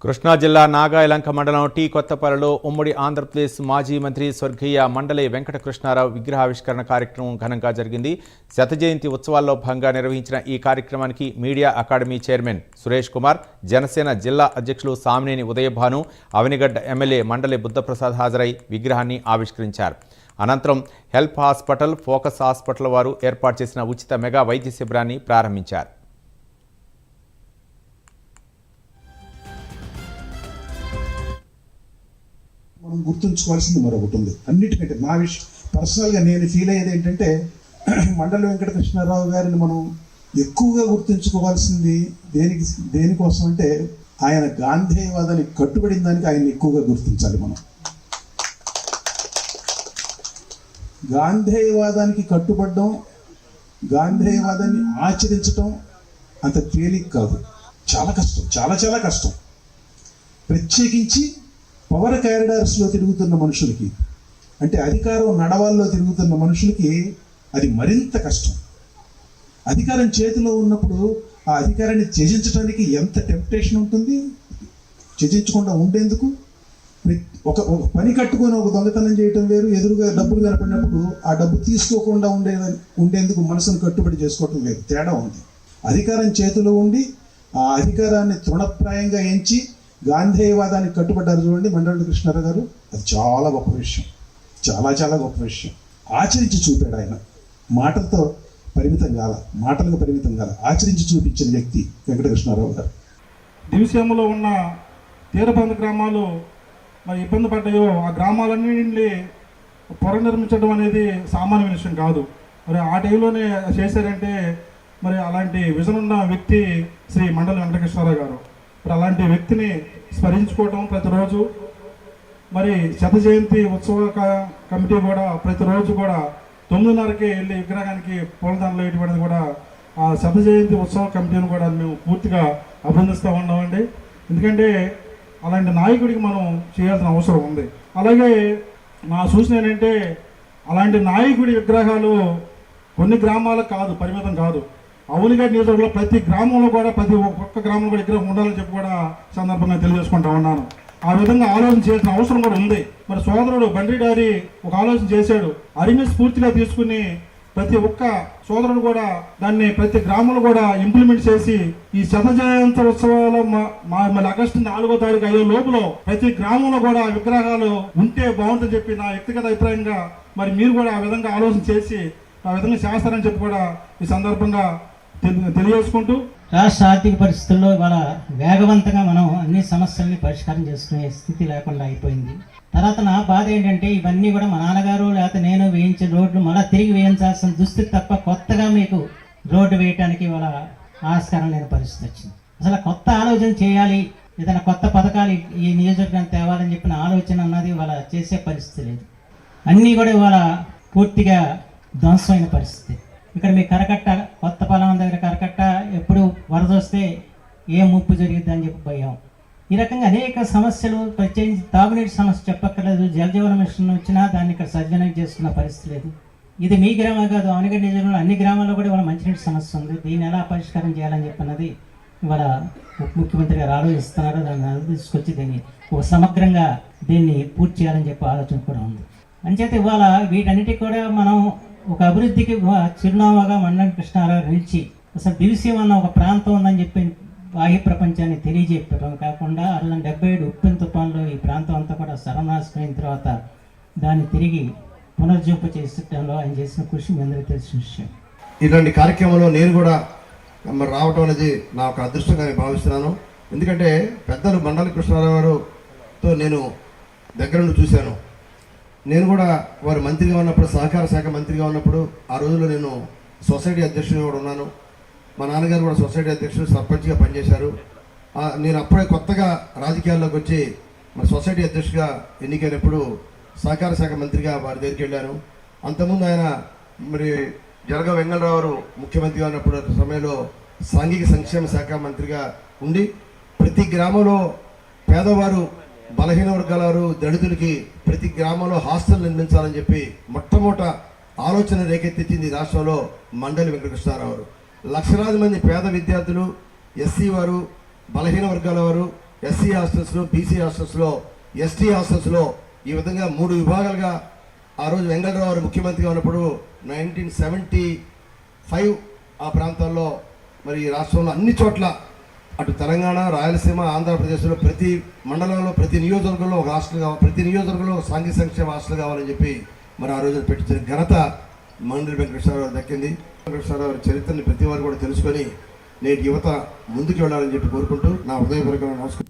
కృష్ణా జిల్లా నాగాయలంక మండలం టీ కొత్తపల్లిలో ఉమ్మడి ఆంధ్రప్రదేశ్ మాజీ మంత్రి స్వర్గీయ మండలి వెంకట కృష్ణారావు విగ్రహావిష్కరణ కార్యక్రమం ఘనంగా జరిగింది. శత జయంతి ఉత్సవాల్లో భాగంగా నిర్వహించిన ఈ కార్యక్రమానికి media academy chairman Suresh Kumar, Janasena జిల్లా అధ్యక్షులు సామినేని ఉదయభాను, అవనిగడ్డ ఎమ్మెల్యే మండలి బుద్ధప్రసాద్ హాజరై విగ్రహాన్ని ఆవిష్కరించారు. అనంతరం హెల్ప్ హాస్పిటల్, ఫోకస్ హాస్పిటల్ వారు ఏర్పాటు చేసిన ఉచిత మెగా వైద్య శిబిరాన్ని ప్రారంభించారు. మనం గుర్తుంచుకోవాల్సింది మరొకటి ఉంది. అన్నిటికంటే నా పర్సనల్గా నేను ఫీల్ అయ్యేది ఏంటంటే, మండలి వెంకట కృష్ణారావు గారిని మనం ఎక్కువగా గుర్తుంచుకోవాల్సింది దేనికోసం అంటే, ఆయన గాంధేయవాదానికి కట్టుబడిన దానికి ఆయన ఎక్కువగా గుర్తించాలి. మనం గాంధేయవాదానికి కట్టుబడడం, గాంధేయవాదాన్ని ఆచరించడం అంత తేలిక కాదు. చాలా కష్టం, చాలా చాలా కష్టం. ప్రత్యేకించి పవర్ క్యారిడార్స్లో తిరుగుతున్న మనుషులకి, అంటే అధికారం నడవాల్లో తిరుగుతున్న మనుషులకి అది మరింత కష్టం. అధికారం చేతిలో ఉన్నప్పుడు ఆ అధికారాన్ని త్యజించడానికి ఎంత టెంప్టేషన్ ఉంటుంది. త్యజించకుండా ఉండేందుకు ఒక పని కట్టుకొని ఒక దొంగతనం చేయటం వేరు, ఎదురుగా డబ్బులు కనపడినప్పుడు ఆ డబ్బు తీసుకోకుండా ఉండేందుకు మనసును కట్టుబడి చేసుకోవటం వేరు. తేడా ఉంది. అధికారం చేతిలో ఉండి ఆ అధికారాన్ని తృణప్రాయంగా ఎంచి గాంధేయవాదానికి కట్టుబడ్డారు చూడండి మండలి కృష్ణారావు గారు. అది చాలా గొప్ప విషయం, చాలా చాలా గొప్ప విషయం. ఆచరించి చూపాడు ఆయన. మాటలకు పరిమితం కాల, ఆచరించి చూపించిన వ్యక్తి వెంకట కృష్ణారావు గారు. దివిసీమలో ఉన్న తీరప్రాంత గ్రామాలు మరి ఇబ్బంది పడ్డాయో, ఆ గ్రామాలన్నింటినీ పునర్నిర్మించడం అనేది సామాన్య విషయం కాదు. మరి ఆ టైంలోనే చేశారంటే మరి అలాంటి విజన్ ఉన్న వ్యక్తి శ్రీ మండలి వెంకట కృష్ణారావు గారు. మరి అలాంటి వ్యక్తిని స్మరించుకోవడం ప్రతిరోజు, మరి శత జయంతి ఉత్సవ కమిటీ కూడా ప్రతిరోజు కూడా 9:30కే వెళ్ళి విగ్రహానికి పూలదండలు వేయడం కూడా ఆ శత జయంతి ఉత్సవ కమిటీని కూడా మేము పూర్తిగా అభినందిస్తూ ఉన్నామండి. ఎందుకంటే అలాంటి నాయకుడికి మనం చేయాల్సిన అవసరం ఉంది. అలాగే నా సూచన ఏంటంటే, అలాంటి నాయకుడి విగ్రహాలు కొన్ని గ్రామాలకు కాదు, పరిమితం కాదు. అవనిగడ్డ నియోజకవర్గంలో ప్రతి గ్రామంలో కూడా, ప్రతి ఒక్క గ్రామంలో కూడా విగ్రహం ఉండాలని చెప్పి కూడా సందర్భంగా తెలియజేసుకుంటా ఉన్నాను. ఆ విధంగా ఆలోచన చేసిన అవసరం కూడా ఉంది. మరి సోదరుడు బండ్రి డారి ఒక ఆలోచన చేశాడు. అరిని స్ఫూర్తిగా తీసుకుని ప్రతి ఒక్క సోదరుడు కూడా దాన్ని ప్రతి గ్రామంలో కూడా ఇంప్లిమెంట్ చేసి ఈ శత జయంతి ఉత్సవాలు మళ్ళీ ఆగస్టు 4వ తారీఖు 5 లోపల ప్రతి గ్రామంలో కూడా విగ్రహాలు ఉంటే బాగుంటుందని చెప్పి నా వ్యక్తిగత అభిప్రాయంగా, మరి మీరు కూడా ఆ విధంగా ఆలోచన చేసి ఆ విధంగా చేస్తారని చెప్పి కూడా ఈ సందర్భంగా తెలియజేసుకుంటూ, రాష్ట్ర ఆర్థిక పరిస్థితుల్లో ఇవాళ వేగవంతంగా మనం అన్ని సమస్యల్ని పరిష్కారం చేసుకునే స్థితి లేకుండా అయిపోయింది. తర్వాత నా బాధ ఏంటంటే, ఇవన్నీ కూడా మా నాన్నగారు లేకపోతే నేను వేయించిన రోడ్లు మళ్ళీ తిరిగి వేయించాల్సిన దుస్థితి తప్ప కొత్తగా మీకు రోడ్డు వేయడానికి ఇవాళ ఆస్కారం లేని పరిస్థితి వచ్చింది. అసలు కొత్త ఆలోచన చేయాలి, ఏదైనా కొత్త పథకాలు ఈ నియోజకవర్గాన్ని తేవాలని చెప్పిన ఆలోచన అన్నది ఇవాళ చేసే పరిస్థితి లేదు. అన్నీ కూడా ఇవాళ పూర్తిగా ధ్వంసమైన పరిస్థితి. ఇక్కడ మీ కరకట్ట, కొత్త పొలం దగ్గర కరకట్ట, ఎప్పుడు వరద వస్తే ఏ ముప్పు జరిగిద్ది అని చెప్పి భయం. ఈ రకంగా అనేక సమస్యలు, ప్రత్యేకించి తాగునీటి సమస్య చెప్పక్కర్లేదు. జలజీవన మిషన్ వచ్చినా దాన్ని ఇక్కడ సద్వినియోగం చేసుకున్న పరిస్థితి లేదు. ఇది మీ గ్రామం కాదు, అవనిగడ్డ నియోజకవర్గంలో అన్ని గ్రామాల్లో కూడా ఇవాళ మంచినీటి సమస్య ఉంది. దీన్ని ఎలా పరిష్కారం చేయాలని చెప్పన్నది ఇవాళ ఉప ముఖ్యమంత్రి గారు ఆలోచిస్తున్నారు. దాన్ని తీసుకొచ్చి దీన్ని ఒక సమగ్రంగా దీన్ని పూర్తి చేయాలని చెప్పి ఆలోచన కూడా ఉంది. అంచేత ఇవాళ వీటన్నిటికీ కూడా మనం ఒక అభివృద్ధికి చిరునామాగా మండలి కృష్ణారావు నిలిచి అసలు దివిసీమ అన్న ఒక ప్రాంతం ఉందని చెప్పి బాహ్య ప్రపంచాన్ని తెలియజెప్పడం కాకుండా 1977 ఉప్పెన తుఫాన్లో ఈ ప్రాంతం అంతా కూడా సర్వనాశనమైన తర్వాత దాన్ని తిరిగి పునర్జీంప చేసడంలో ఆయన చేసిన కృషి మీ అందరికీ తెలిసిన విషయం. ఇలాంటి కార్యక్రమంలో నేను కూడా రావటం అనేది నా ఒక అదృష్టంగా నేను భావిస్తున్నాను. ఎందుకంటే పెద్దలు మండలి కృష్ణారావు గారుతో నేను దగ్గర నుండి చూశాను. నేను కూడా వారు మంత్రిగా ఉన్నప్పుడు, సహకార శాఖ మంత్రిగా ఉన్నప్పుడు, ఆ రోజుల్లో నేను సొసైటీ అధ్యక్షుడు కూడా ఉన్నాను. మా నాన్నగారు కూడా సొసైటీ అధ్యక్షుడు, సర్పంచ్గా పనిచేశారు. నేను అప్పుడే కొత్తగా రాజకీయాల్లోకి వచ్చి మరి సొసైటీ అధ్యక్షుడిగా ఎన్నికైనప్పుడు సహకార శాఖ మంత్రిగా వారి దగ్గరికి వెళ్ళాను. అంతకుముందు ఆయన మరి జలగ వెంగళరావు ముఖ్యమంత్రిగా ఉన్నప్పుడు సమయంలో సాంఘిక సంక్షేమ శాఖ మంత్రిగా ఉండి ప్రతి గ్రామంలో పేదవారు, బలహీన వర్గాల వారు, దళితులకి ప్రతి గ్రామంలో హాస్టల్ నిర్మించాలని చెప్పి మొట్టమొదట ఆలోచన రేకెత్తించింది రాష్ట్రంలో మండలి వెంకట కృష్ణారావు. లక్షలాది మంది పేద విద్యార్థులు, ఎస్సీ వారు, బలహీన వర్గాల వారు, ఎస్సీ హాస్టల్స్లో, బీసీ హాస్టల్స్లో, ఎస్టీ హాస్టల్స్లో ఈ విధంగా 3 విభాగాలుగా ఆ రోజు వెంకటరావు గారు ముఖ్యమంత్రిగా ఉన్నప్పుడు 1975 ఆ ప్రాంతాల్లో మరి ఈ రాష్ట్రంలో అన్ని చోట్ల అటు తెలంగాణ, రాయలసీమ, ఆంధ్రప్రదేశ్లో ప్రతి మండలంలో, ప్రతి నియోజకవర్గంలో ఒక హాస్టల్ కావాలి, ప్రతి నియోజకవర్గంలో ఒక సాంఘిక సంక్షేమ హాస్టల్ కావాలని చెప్పి మరి ఆ రోజు పెట్టించిన ఘనత మండలి వెంకటేశ్వరరావు దక్కింది. వెంకటేశ్వరరావు గారి చరిత్రని ప్రతి వారు కూడా తెలుసుకొని నేటి యువత ముందుకు వెళ్ళాలని చెప్పి కోరుకుంటూ నా హృదయపూర్వకంగా నమస్కారం.